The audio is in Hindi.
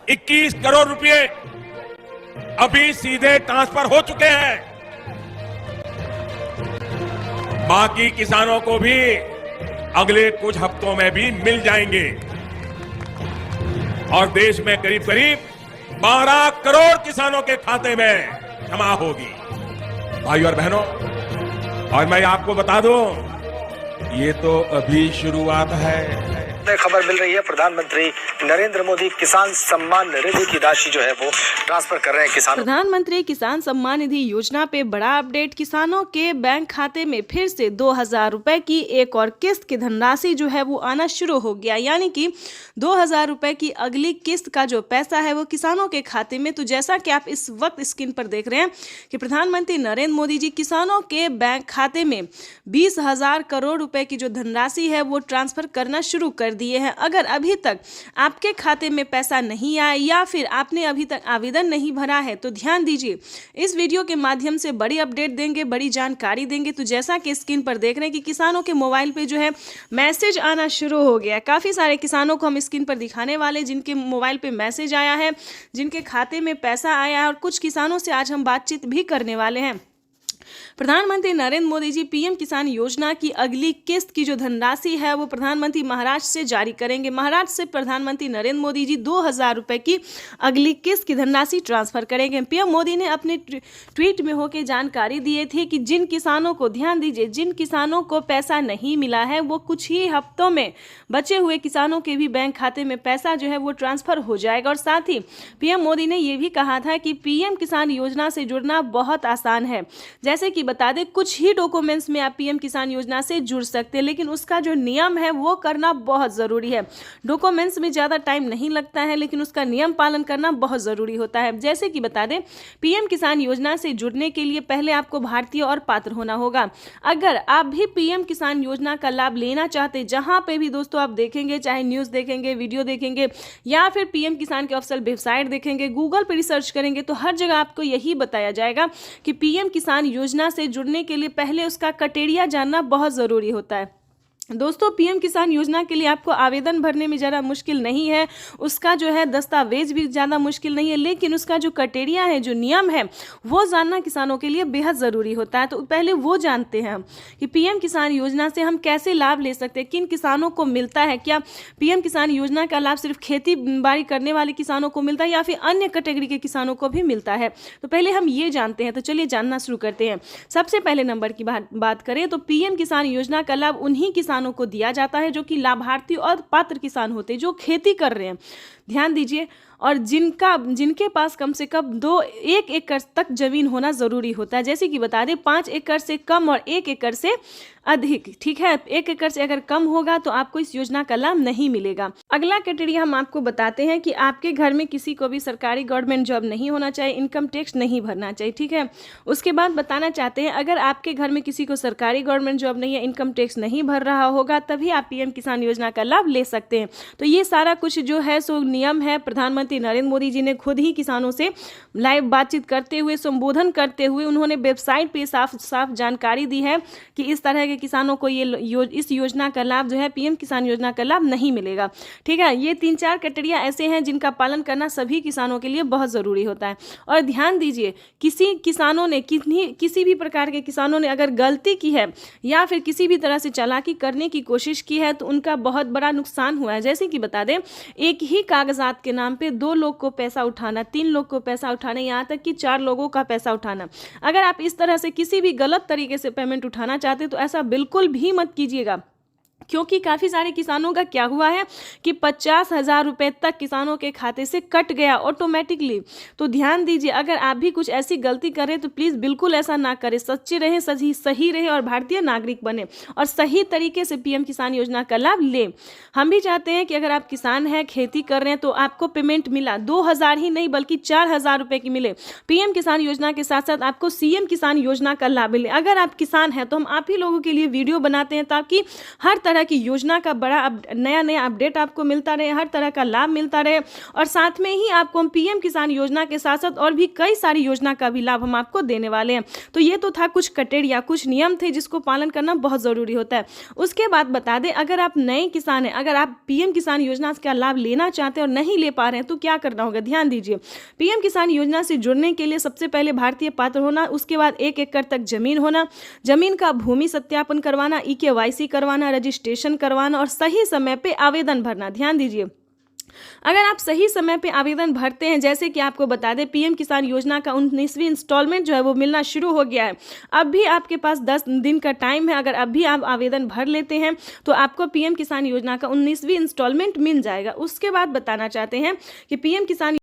21 करोड़ रुपए अभी सीधे ट्रांसफर हो चुके हैं। बाकी किसानों को भी अगले कुछ हफ्तों में भी मिल जाएंगे और देश में करीब करीब 12 करोड़ किसानों के खाते में जमा होगी। भाइयों और बहनों, और मैं आपको बता दूं, ये तो अभी शुरुआत है। खबर मिल रही है, प्रधानमंत्री नरेंद्र मोदी किसान सम्मान निधि की राशि जो है वो ट्रांसफर कर रहे हैं किसानों। प्रधानमंत्री किसान सम्मान निधि योजना पे बड़ा अपडेट। किसानों के बैंक खाते में फिर से 2000 रुपए की एक और किस्त की धनराशि जो है वो आना शुरू हो गया, यानी कि 2000 रुपए की अगली किस्त का जो पैसा है वो किसानों के खाते में। तो जैसा कि आप इस वक्त स्क्रीन पर देख रहे हैं कि प्रधानमंत्री नरेंद्र मोदी जी किसानों के बैंक खाते में 20,000 करोड़ रुपए की जो धनराशि है वो ट्रांसफर करना शुरू कर दिए हैं। अगर अभी तक आपके खाते में पैसा नहीं आया या फिर आपने अभी तक आवेदन नहीं भरा है तो ध्यान दीजिए, इस वीडियो के माध्यम से बड़ी अपडेट देंगे, बड़ी जानकारी देंगे। तो जैसा कि स्क्रीन पर देख रहे हैं कि किसानों के मोबाइल पे जो है मैसेज आना शुरू हो गया। काफ़ी सारे किसानों को हम स्क्रीन पर दिखाने वाले जिनके मोबाइल पे मैसेज आया है, जिनके खाते में पैसा आया है, और कुछ किसानों से आज हम बातचीत भी करने वाले हैं। प्रधानमंत्री नरेंद्र मोदी जी पीएम किसान योजना की अगली किस्त की जो धनराशि है वो प्रधानमंत्री महाराष्ट्र से जारी करेंगे। महाराष्ट्र से प्रधानमंत्री नरेंद्र मोदी जी 2000 रुपए की अगली किस्त की धनराशि ट्रांसफर करेंगे। पीएम मोदी ने अपने ट्वीट में होकर जानकारी दिए थे कि जिन किसानों को, ध्यान दीजिए, जिन किसानों को पैसा नहीं मिला है वो कुछ ही हफ्तों में बचे हुए किसानों के भी बैंक खाते में पैसा जो है वो ट्रांसफर हो जाएगा। और साथ ही पीएम मोदी ने ये भी कहा था कि पीएम किसान योजना से जुड़ना बहुत आसान है। जैसे कि बता दें, कुछ ही डॉक्यूमेंट्स में आप पीएम किसान योजना से जुड़ सकते हैं, लेकिन उसका जो नियम है वो करना बहुत ज़रूरी है। डॉक्यूमेंट्स में ज़्यादा टाइम नहीं लगता है, लेकिन उसका नियम पालन करना बहुत ज़रूरी होता है। जैसे कि बता दें, पीएम किसान योजना से जुड़ने के लिए पहले आपको भारतीय और पात्र होना होगा। अगर आप भी पीएम किसान योजना का लाभ लेना चाहते, जहां पे भी दोस्तों आप देखेंगे, चाहे न्यूज़ देखेंगे, वीडियो देखेंगे या फिर पीएम किसान के ऑफिशियल वेबसाइट देखेंगे, गूगल पर रिसर्च करेंगे, तो हर जगह आपको यही बताया जाएगा कि पीएम किसान योजना से जुड़ने के लिए पहले उसका क्राइटेरिया जानना बहुत ज़रूरी होता है। दोस्तों, पीएम किसान योजना के लिए आपको आवेदन भरने में ज़्यादा मुश्किल नहीं है, उसका जो है दस्तावेज भी ज़्यादा मुश्किल नहीं है, लेकिन उसका जो क्राइटेरिया है, जो नियम है, वो जानना किसानों के लिए बेहद ज़रूरी होता है। तो पहले वो जानते हैं हम कि पीएम किसान योजना से हम कैसे लाभ ले सकते हैं, किन किसानों को मिलता है। क्या पीएम किसान योजना का लाभ सिर्फ खेती बाड़ी करने वाले किसानों को मिलता है या फिर अन्य कैटेगरी के किसानों को भी मिलता है? तो पहले हम ये जानते हैं। तो चलिए जानना शुरू करते हैं। सबसे पहले नंबर की बात करें तो पीएम किसान योजना का लाभ उन्हीं किसानों को दिया जाता है जो कि लाभार्थी और पात्र किसान होते हैं, जो खेती कर रहे हैं। ध्यान दीजिए, और जिनके पास कम से कम 1 एकड़ तक जमीन होना जरूरी होता है। जैसे कि बता दें, 5 एकड़ से कम और 1 एकड़ से अधिक, ठीक है। 1 एकड़ से अगर कम होगा तो आपको इस योजना का लाभ नहीं मिलेगा। अगला क्राइटेरिया हम आपको बताते हैं कि आपके घर में किसी को भी सरकारी गवर्नमेंट जॉब नहीं होना चाहिए, इनकम टैक्स नहीं भरना चाहिए, ठीक है। उसके बाद बताना चाहते हैं, अगर आपके घर में किसी को सरकारी गवर्नमेंट जॉब नहीं है, इनकम टैक्स नहीं भर रहा होगा, तभी आप पीएम किसान योजना का लाभ ले सकते हैं। तो ये सारा कुछ जो है सो नियम है। प्रधानमंत्री नरेंद्र मोदी जी ने खुद ही किसानों से लाइव बातचीत करते हुए, संबोधन करते हुए, उन्होंने वेबसाइट पे साफ साफ जानकारी दी है कि इस तरह के किसानों को इस योजना का लाभ जो है, पीएम किसान योजना का लाभ नहीं मिलेगा, ठीक है। ये 3-4 क्राइटेरिया ऐसे हैं जिनका पालन करना सभी किसानों के लिए बहुत ज़रूरी होता है। और ध्यान दीजिए, किसी भी प्रकार के किसानों ने अगर गलती की है या फिर किसी भी तरह से चालाकी करने की कोशिश की है तो उनका बहुत बड़ा नुकसान हुआ है। जैसे कि बता दें, एक ही कागजात के नाम पे 2 लोग को पैसा उठाना, 3 लोग को पैसा उठाना, यहाँ तक कि 4 लोगों का पैसा उठाना। अगर आप इस तरह से किसी भी गलत तरीके से पेमेंट उठाना चाहते तो ऐसा बिल्कुल भी मत कीजिएगा, क्योंकि काफ़ी सारे किसानों का क्या हुआ है कि 50,000 रुपये तक किसानों के खाते से कट गया ऑटोमेटिकली। तो ध्यान दीजिए, अगर आप भी कुछ ऐसी गलती करें तो प्लीज़ बिल्कुल ऐसा ना करें। सच्चे रहें, सही रहें और भारतीय नागरिक बने और सही तरीके से पीएम किसान योजना का लाभ लें। हम भी चाहते हैं कि अगर आप किसान हैं, खेती कर रहे हैं, तो आपको पेमेंट मिला 2,000 ही नहीं बल्कि 4,000 रुपये की मिले। पीएम किसान योजना के साथ साथ आपको सीएम किसान योजना का लाभ मिले। अगर आप किसान हैं तो हम आप ही लोगों के लिए वीडियो बनाते हैं ताकि हर तरह तरह की योजना का बड़ा नया अपडेट आपको मिलता रहे, हर तरह का लाभ मिलता रहे, और साथ में ही आपको हम पीएम किसान योजना के साथ साथ और भी कई सारी योजना का भी लाभ हम आपको देने वाले हैं। तो ये तो था कुछ क्राइटेरिया, कुछ नियम थे जिसको पालन करना बहुत ज़रूरी होता है। उसके बाद बता दें, अगर आप नए किसान हैं, अगर आप पीएम किसान योजना का लाभ लेना चाहते हैं और नहीं ले पा रहे हैं तो क्या करना होगा, ध्यान दीजिए। पीएम किसान योजना से जुड़ने के लिए सबसे पहले भारतीय पात्र होना, उसके बाद 1 एकड़ तक जमीन होना, जमीन का भूमि सत्यापन करवाना, ई-केवाईसी करवाना, रजिस्ट्रेशन करवाना और सही समय पे आवेदन भरना। ध्यान दीजिए, अगर आप सही समय पे आवेदन भरते हैं, जैसे कि आपको बता दें पीएम किसान योजना का 19वीं इंस्टॉलमेंट जो है वो मिलना शुरू हो गया है। अब भी आपके पास 10 दिन का टाइम है, अगर अब भी आप आवेदन भर लेते हैं तो आपको पीएम किसान योजना का 19वीं इंस्टॉलमेंट मिल जाएगा। उसके बाद बताना चाहते हैं कि पीएम किसान